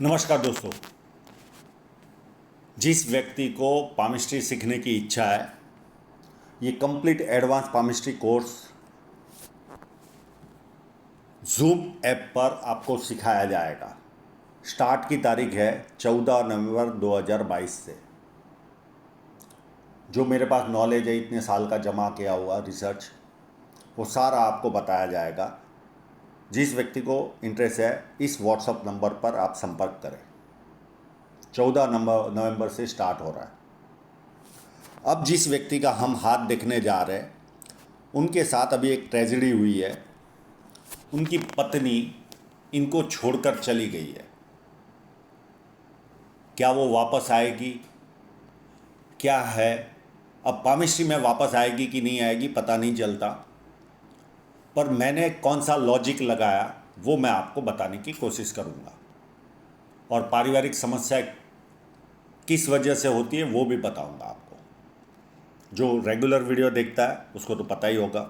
नमस्कार दोस्तों। जिस व्यक्ति को पामिस्ट्री सीखने की इच्छा है, ये complete advance palmistry course zoom app पर आपको सिखाया जाएगा। स्टार्ट की तारीख है 14 नवंबर 2022 से। जो मेरे पास नॉलेज है, इतने साल का जमा किया हुआ रिसर्च, वो सारा आपको बताया जाएगा। जिस व्यक्ति को इंटरेस्ट है, इस व्हाट्सएप नंबर पर आप संपर्क करें। 14 नवंबर से स्टार्ट हो रहा है। अब जिस व्यक्ति का हम हाथ देखने जा रहे हैं, उनके साथ अभी एक ट्रेजेडी हुई है। उनकी पत्नी इनको छोड़कर चली गई है। क्या वो वापस आएगी, क्या है? अब पामिस्ट्री में वापस आएगी कि नहीं आएगी पता नहीं चलता, पर मैंने कौन सा लॉजिक लगाया वो मैं आपको बताने की कोशिश करूँगा। और पारिवारिक समस्या किस वजह से होती है वो भी बताऊँगा आपको। जो रेगुलर वीडियो देखता है उसको तो पता ही होगा।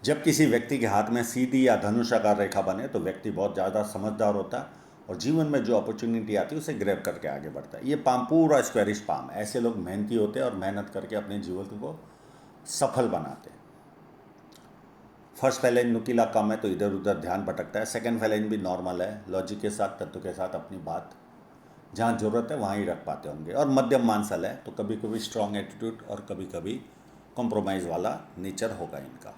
जब किसी व्यक्ति के हाथ में सीधी या धनुषाकार रेखा बने तो व्यक्ति बहुत ज़्यादा समझदार होता है और जीवन में जो अपॉर्चुनिटी आती है उसे ग्रैब करके आगे बढ़ता है। ये पाम पूरा स्क्वेरिश पाम है। ऐसे लोग मेहनती होते हैं और मेहनत करके अपने जीवन को सफल बनाते हैं। फर्स्ट फैलेंज नुकीला कम है तो इधर उधर ध्यान भटकता है। सेकंड फैलेंज भी नॉर्मल है, लॉजिक के साथ, तत्व के साथ अपनी बात जहाँ ज़रूरत है वहाँ ही रख पाते होंगे। और मध्यम मानसल है तो कभी कभी स्ट्रॉन्ग एटीट्यूड और कभी कभी कॉम्प्रोमाइज़ वाला नेचर होगा इनका।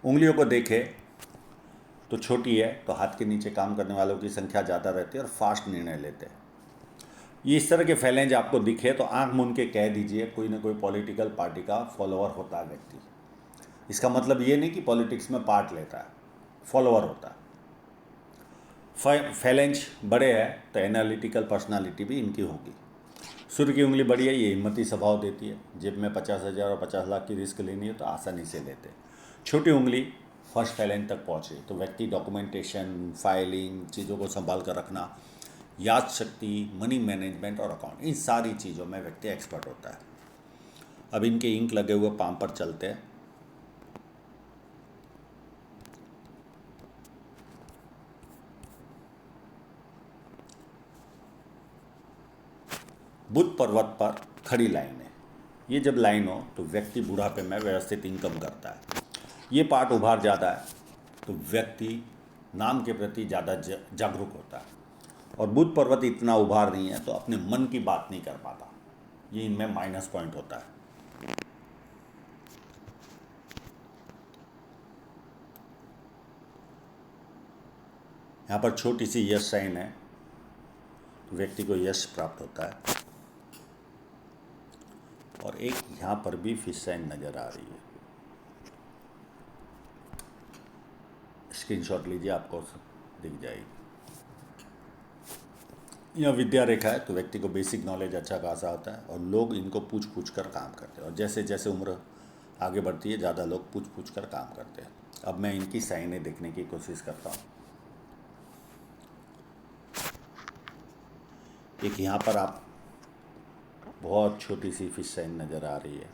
उंगलियों को देखे तो छोटी है तो हाथ के नीचे काम करने वालों की संख्या ज़्यादा रहती है और फास्ट निर्णय लेते हैं। ये इस तरह के फैलेंज आपको दिखे तो आंख मूंद के कह दीजिए कोई ना कोई पॉलिटिकल पार्टी का फॉलोअर होता है व्यक्ति। इसका मतलब ये नहीं कि पॉलिटिक्स में पार्ट लेता है, फॉलोअर होता है। फैलेंज बड़े हैं तो एनालिटिकल पर्सनालिटी भी इनकी होगी। सूर्य की उंगली बड़ी है, ये हिम्मती स्वभाव देती है। जेब में 50,000 और 50 लाख की रिस्क लेनी है तो आसानी से लेते हैं। छोटी उंगली फर्स्ट फैलेंज तक पहुँचे तो व्यक्ति डॉक्यूमेंटेशन, फाइलिंग, चीज़ों को संभाल कर रखना, याद शक्ति, मनी मैनेजमेंट और अकाउंट, इन सारी चीज़ों में व्यक्ति एक्सपर्ट होता है। अब इनके इंक लगे हुए पाम पर चलते हैं। बुध पर्वत पर खड़ी लाइन है। ये जब लाइन हो तो व्यक्ति बुढ़ापे में व्यवस्थित इनकम करता है। ये पार्ट उभार ज़्यादा है तो व्यक्ति नाम के प्रति ज़्यादा जागरूक होता है। और बुध पर्वत इतना उभार नहीं है तो अपने मन की बात नहीं कर पाता। ये इनमें माइनस पॉइंट होता है। यहाँ पर छोटी सी यश साइन है तो व्यक्ति को यश प्राप्त होता है। और एक यहाँ पर भी फिश साइन नज़र आ रही है। स्क्रीनशॉट लीजिए, आपको दिख जाएगी। यह विद्या रेखा है तो व्यक्ति को बेसिक नॉलेज अच्छा खासा होता है और लोग इनको पूछ पूछ कर काम करते हैं। और जैसे जैसे उम्र आगे बढ़ती है ज़्यादा लोग पूछ पूछ कर काम करते हैं। अब मैं इनकी साइनें देखने की कोशिश करता हूँ। एक यहाँ पर आप बहुत छोटी सी फिश साइन नज़र आ रही है।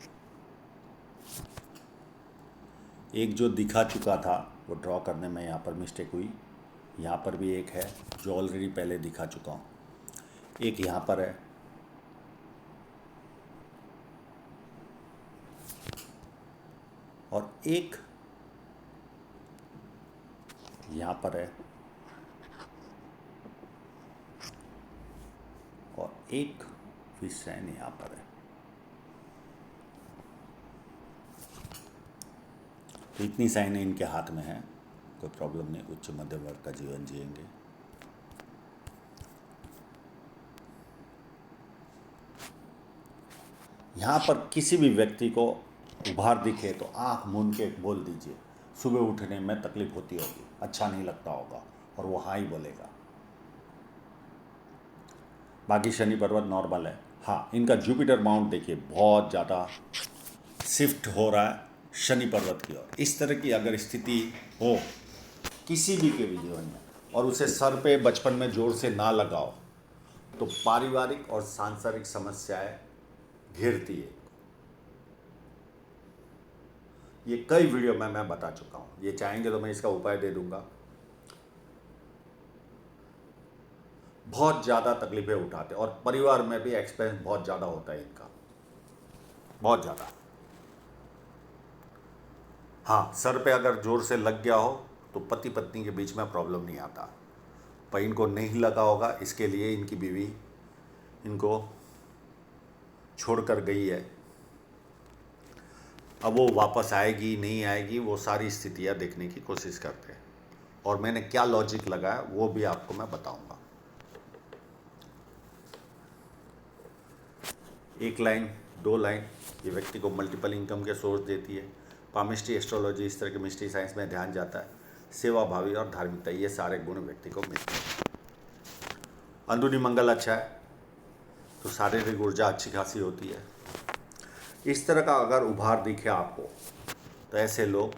एक जो दिखा चुका था वो ड्रॉ करने में यहाँ पर मिस्टेक हुई। यहाँ पर भी एक है जो ऑलरेडी पहले दिखा चुका हूँ। एक यहाँ पर है और एक यहाँ पर है और एक फिश साइन यहाँ पर है। तो इतनी साइनें इनके हाथ में हैं, कोई प्रॉब्लम नहीं, उच्च मध्यम वर्ग का जीवन जिएंगे। यहाँ पर किसी भी व्यक्ति को उभार दिखे तो आंख मूंद के बोल दीजिए सुबह उठने में तकलीफ होती होगी, अच्छा नहीं लगता होगा, और वो हाँ ही बोलेगा। बाकी शनि पर्वत नॉर्मल है। हाँ, इनका जुपिटर माउंट देखिए बहुत ज़्यादा शिफ्ट हो रहा है शनि पर्वत की ओर। इस तरह की अगर स्थिति हो किसी भी के भी जीवन में और उसे सर पे बचपन में जोर से ना लगाओ तो पारिवारिक और सांसारिक समस्याएं घेरती है। ये कई वीडियो में मैं बता चुका हूँ। ये चाहेंगे तो मैं इसका उपाय दे दूंगा। बहुत ज़्यादा तकलीफें उठाते हैं, और परिवार में भी एक्सपेंस बहुत ज़्यादा होता है इनका, बहुत ज़्यादा। हाँ, सर पे अगर जोर से लग गया हो तो पति पत्नी के बीच में प्रॉब्लम नहीं आता, पर इनको नहीं लगा होगा, इसके लिए इनकी बीवी इनको छोड़कर गई है। अब वो वापस आएगी नहीं आएगी, वो सारी स्थितियाँ देखने की कोशिश करते हैं, और मैंने क्या लॉजिक लगाया वो भी आपको मैं बताऊंगा। एक लाइन, दो लाइन, ये व्यक्ति को मल्टीपल इनकम के सोर्स देती है। पामिस्ट्री, एस्ट्रोलॉजी, इस तरह के मिस्ट्री साइंस में ध्यान जाता है। सेवा भावी और धार्मिकता, ये सारे गुण व्यक्ति को मिलते हैं। अंदरूनी मंगल अच्छा है तो शारीरिक ऊर्जा अच्छी खासी होती है। इस तरह का अगर उभार दिखे आपको तो ऐसे लोग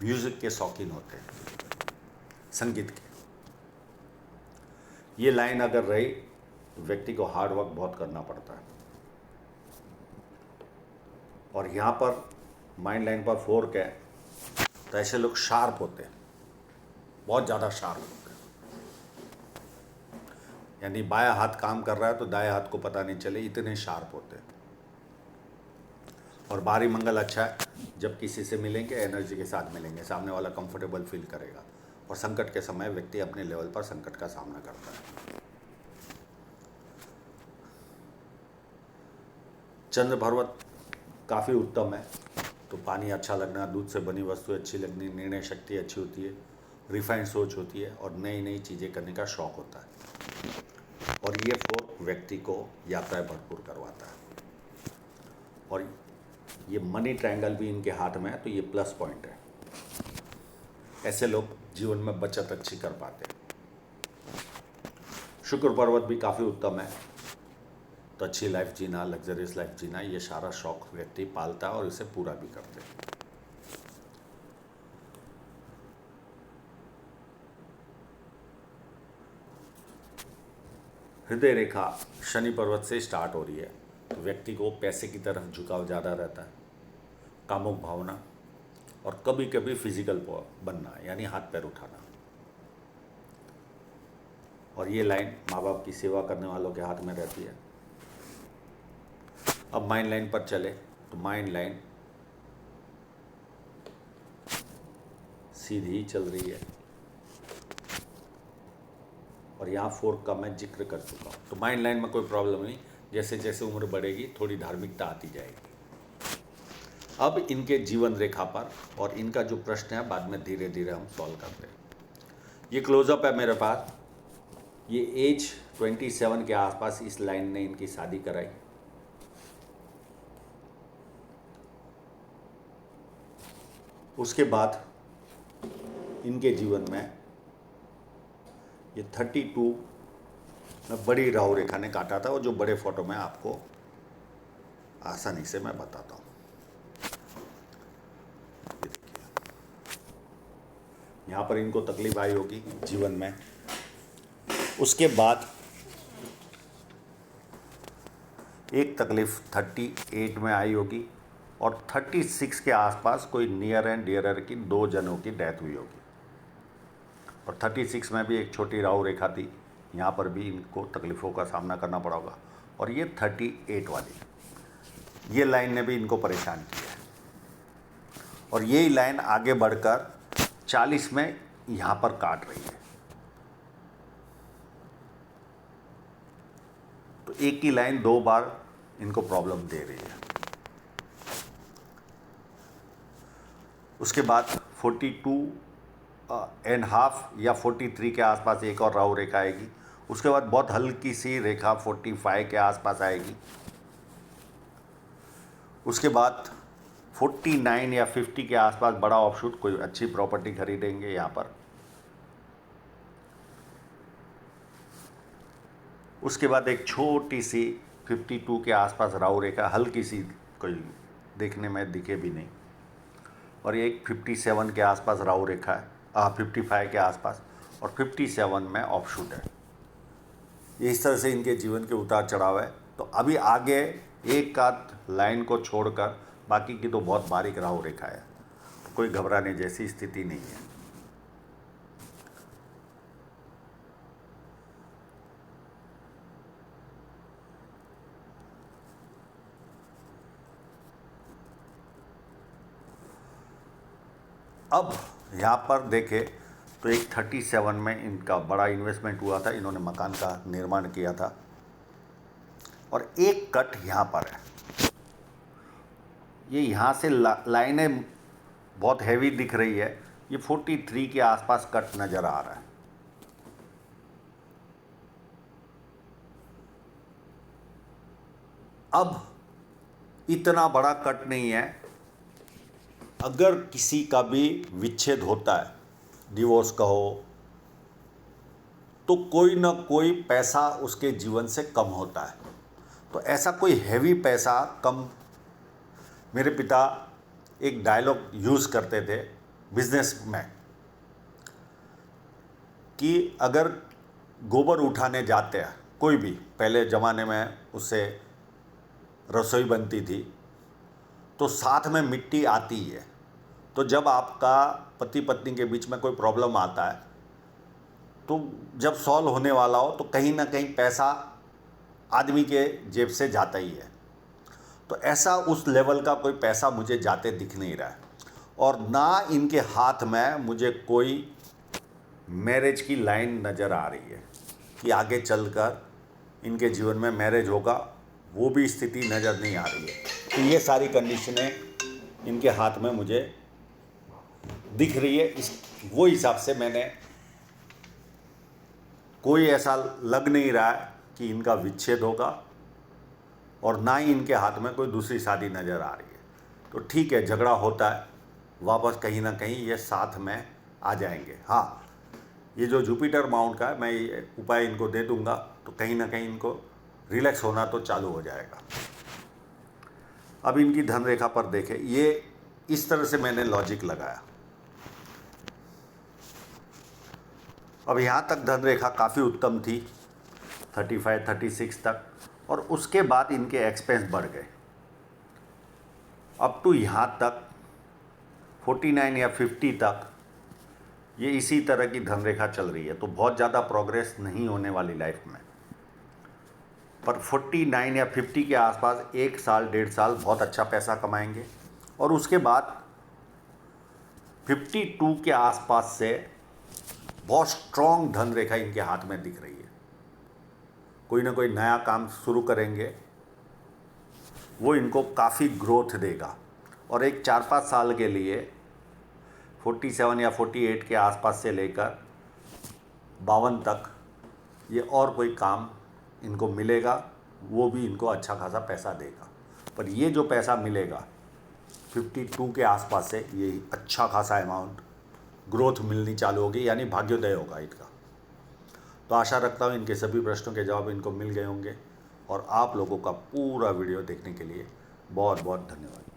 म्यूजिक के शौकीन होते हैं, संगीत के। ये लाइन अगर रही तो व्यक्ति को हार्ड वर्क बहुत करना पड़ता है। और यहाँ पर माइंड लाइन पर फोर्क है तो ऐसे लोग शार्प होते हैं, बहुत ज़्यादा शार्प होते हैं। यानी बायां हाथ काम कर रहा है तो दाएं हाथ को पता नहीं चले, इतने शार्प होते हैं। और बाहरी मंगल अच्छा है, जब किसी से मिलेंगे एनर्जी के साथ मिलेंगे, सामने वाला कंफर्टेबल फील करेगा। और संकट के समय व्यक्ति अपने लेवल पर संकट का सामना करता है। चंद्र भरवत काफ़ी उत्तम है, तो पानी अच्छा लगना, दूध से बनी वस्तु अच्छी लगनी, निर्णय शक्ति अच्छी होती है, रिफाइंड सोच होती है, और नई नई चीज़ें करने का शौक़ होता है। और ये फोर्क व्यक्ति को यात्राएं भरपूर करवाता है। और ये मनी ट्रायंगल भी इनके हाथ में है, तो ये प्लस पॉइंट है। ऐसे लोग जीवन में बचत अच्छी कर पाते हैं। शुक्र पर्वत भी काफ़ी उत्तम है, तो अच्छी लाइफ जीना, लग्जरियस लाइफ जीना, ये सारा शौक व्यक्ति पालता है और इसे पूरा भी करते हैं। हृदय रेखा शनि पर्वत से स्टार्ट हो रही है, तो व्यक्ति को पैसे की तरफ झुकाव ज़्यादा रहता है, कामुक भावना, और कभी कभी फिजिकल बनना, यानी हाथ पैर उठाना। और ये लाइन माँ बाप की सेवा करने वालों के हाथ में रहती है। अब माइंड लाइन पर चले तो माइंड लाइन सीधी चल रही है, और यहाँ फोर्क का मैं जिक्र कर चुका हूँ। तो माइंड लाइन में कोई प्रॉब्लम नहीं, जैसे जैसे उम्र बढ़ेगी थोड़ी धार्मिकता आती जाएगी। अब इनके जीवन रेखा पर और इनका जो प्रश्न है बाद में धीरे धीरे हम सॉल्व करते हैं। ये क्लोजअप है मेरे पास। ये एज 27 के आसपास इस लाइन ने इनकी शादी कराई। उसके बाद इनके जीवन में ये 32 में बड़ी राहु रेखा ने काटा था, वो जो बड़े फोटो में आपको आसानी से मैं बताता हूँ। ये देखिए, यहाँ पर इनको तकलीफ आई होगी जीवन में। उसके बाद एक तकलीफ 38 में आई होगी, और 36 के आसपास कोई नियर एंड डियरर की 2 जनों की डेथ हुई होगी। और 36 में भी एक छोटी राहु रेखा थी, यहाँ पर भी इनको तकलीफ़ों का सामना करना पड़ा होगा। और ये 38 वाली ये लाइन ने भी इनको परेशान किया है। और यही लाइन आगे बढ़कर 40 में यहाँ पर काट रही है। तो एक ही लाइन 2 बार इनको प्रॉब्लम दे रही है। उसके बाद 42.5 या 43 के आसपास एक और राहु रेखा आएगी। उसके बाद बहुत हल्की सी रेखा 45 के आसपास आएगी। उसके बाद 49 या 50 के आसपास बड़ा ऑफशूट, कोई अच्छी प्रॉपर्टी खरीदेंगे यहाँ पर। उसके बाद एक छोटी सी 52 के आसपास राहु रेखा, हल्की सी, कोई देखने में दिखे भी नहीं। और एक 57 के आसपास राहु रेखा है, 55 के आसपास, और 57 में ऑफशूट है। ये इस तरह से इनके जीवन के उतार चढ़ाव है। तो अभी आगे एक आध लाइन को छोड़कर बाकी की तो बहुत बारीक राहु रेखा है, तो कोई घबराने जैसी स्थिति नहीं है। अब यहाँ पर देखें तो एक 37 में इनका बड़ा इन्वेस्टमेंट हुआ था, इन्होंने मकान का निर्माण किया था, और एक कट यहाँ पर है। ये यहाँ से लाइनें बहुत हैवी दिख रही है, ये 43 के आसपास कट नज़र आ रहा है। अब इतना बड़ा कट नहीं है। अगर किसी का भी विच्छेद होता है, डिवोर्स का हो, तो कोई ना कोई पैसा उसके जीवन से कम होता है। तो ऐसा कोई हैवी पैसा कम, मेरे पिता एक डायलॉग यूज़ करते थे बिजनेस में कि अगर गोबर उठाने जाते हैं कोई भी, पहले ज़माने में उससे रसोई बनती थी, तो साथ में मिट्टी आती है। तो जब आपका पति पत्नी के बीच में कोई प्रॉब्लम आता है, तो जब सॉल्व होने वाला हो, तो कहीं ना कहीं पैसा आदमी के जेब से जाता ही है। तो ऐसा उस लेवल का कोई पैसा मुझे जाते दिख नहीं रहा है, और ना इनके हाथ में मुझे कोई मैरिज की लाइन नज़र आ रही है कि आगे चलकर इनके जीवन में मैरिज होगा, वो भी स्थिति नज़र नहीं आ रही है। तो ये सारी कंडीशनें इनके हाथ में मुझे दिख रही है। वो हिसाब से मैंने, कोई ऐसा लग नहीं रहा है कि इनका विच्छेद होगा, और ना ही इनके हाथ में कोई दूसरी शादी नज़र आ रही है। तो ठीक है, झगड़ा होता है, वापस कहीं ना कहीं ये साथ में आ जाएंगे। हाँ, ये जो जुपिटर माउंट का है, मैं ये उपाय इनको दे दूंगा, तो कहीं ना कहीं इनको रिलैक्स होना तो चालू हो जाएगा। अब इनकी धन रेखा पर देखें, ये इस तरह से मैंने लॉजिक लगाया। अब यहाँ तक धन रेखा काफ़ी उत्तम थी, 35 36 तक, और उसके बाद इनके एक्सपेंस बढ़ गए अप टू यहाँ तक 49 या 50 तक। ये इसी तरह की धन रेखा चल रही है, तो बहुत ज़्यादा प्रोग्रेस नहीं होने वाली लाइफ में। पर 49 या 50 के आसपास 1 साल 1.5 साल बहुत अच्छा पैसा कमाएंगे, और उसके बाद 52 के आसपास से बहुत स्ट्रॉन्ग धन रेखा इनके हाथ में दिख रही है। कोई ना कोई नया काम शुरू करेंगे, वो इनको काफ़ी ग्रोथ देगा, और एक 4-5 साल के लिए 47 या 48 के आसपास से लेकर 52 तक ये और कोई काम इनको मिलेगा, वो भी इनको अच्छा खासा पैसा देगा। पर ये जो पैसा मिलेगा 52 के आसपास से, ये अच्छा खासा अमाउंट ग्रोथ मिलनी चालू होगी, यानी भाग्योदय होगा इनका। तो आशा रखता हूँ इनके सभी प्रश्नों के जवाब इनको मिल गए होंगे, और आप लोगों का पूरा वीडियो देखने के लिए बहुत बहुत धन्यवाद।